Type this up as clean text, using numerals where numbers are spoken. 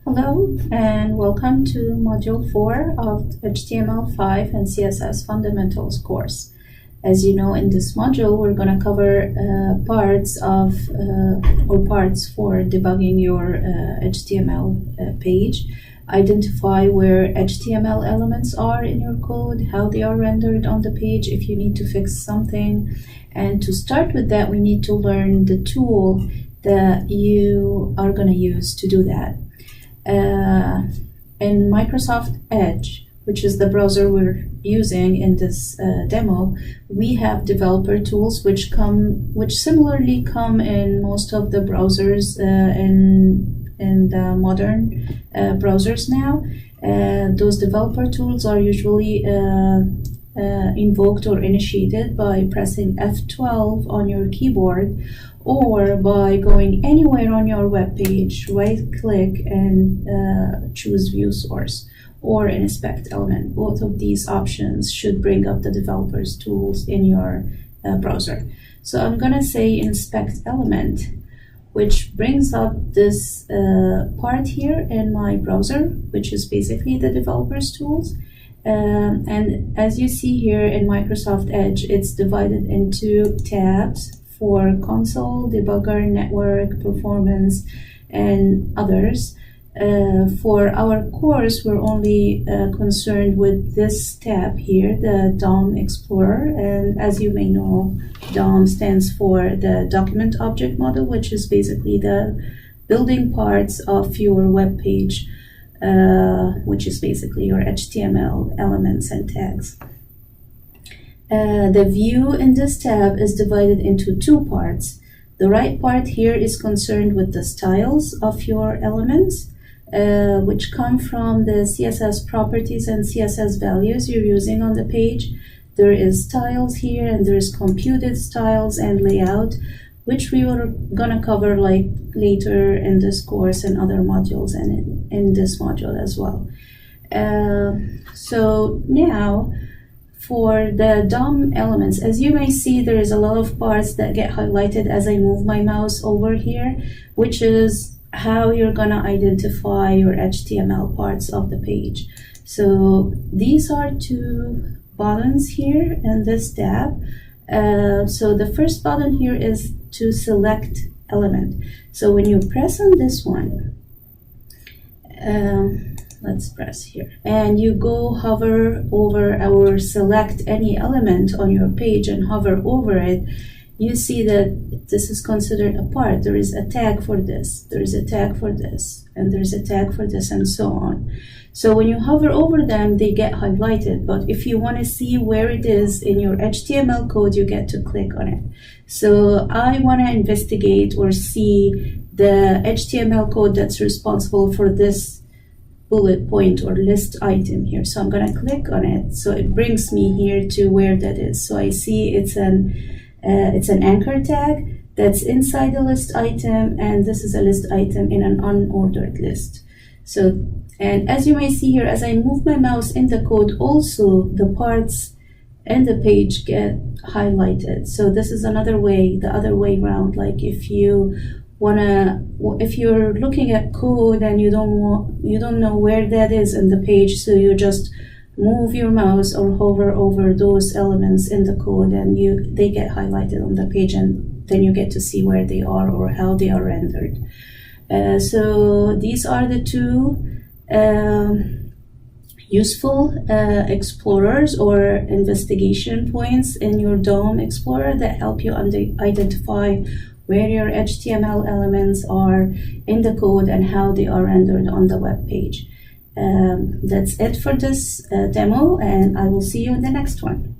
Hello and welcome to Module 4 of HTML5 and CSS Fundamentals course. As you know, in this module, we're going to cover parts for debugging your HTML page, identify where HTML elements are in your code, how they are rendered on the page if you need to fix something. And to start with that, we need to learn the tool that you are going to use to do that. In Microsoft Edge, which is the browser we're using in this demo, we have developer tools which similarly come in most of the browsers in the modern browsers now. Those developer tools are usually invoked or initiated by pressing F12 on your keyboard, or by going anywhere on your web page, right-click and choose View Source or Inspect Element. Both of these options should bring up the developer's tools in your browser. So I'm going to say Inspect Element, which brings up this part here in my browser, which is basically the developer's tools. And as you see here in Microsoft Edge, it's divided into tabs for console, debugger, network, performance, and others. For our course, we're only concerned with this tab here, the DOM Explorer. And as you may know, DOM stands for the Document Object Model, which is basically the building parts of your web page, which is basically your HTML elements and tags. The view in this tab is divided into two parts. The right part here is concerned with the styles of your elements, which come from the CSS properties and CSS values you're using on the page. There is styles here, and there is computed styles and layout, which we were gonna cover later in this course and other modules, and in this module as well. So now, for the DOM elements, as you may see, there is a lot of parts that get highlighted as I move my mouse over here, which is how you're gonna identify your HTML parts of the page. So these are two buttons here in this tab. So the first button here is to select element. So when you press on this one, let's press here, and you go hover over or select any element on your page and hover over it, you see that this is considered a part. There is a tag for this, there is a tag for this, and there's a tag for this, and so on. So when you hover over them, they get highlighted, but if you want to see where it is in your HTML code, you get to click on it. So I want to investigate or see the HTML code that's responsible for this bullet point or list item here. So I'm going to click on it. So it brings me here to where that is. So I see it's an anchor tag that's inside the list item, and this is a list item in an unordered list. So, and as you may see here, as I move my mouse in the code, also the parts and the page get highlighted. So this is another way, the other way around. Like if you're looking at code and you don't know where that is in the page, so you just move your mouse or hover over those elements in the code, and they get highlighted on the page, and then you get to see where they are or how they are rendered. So these are the two useful explorers or investigation points in your DOM Explorer that help you identify where your HTML elements are in the code and how they are rendered on the web page. That's it for this demo, and I will see you in the next one.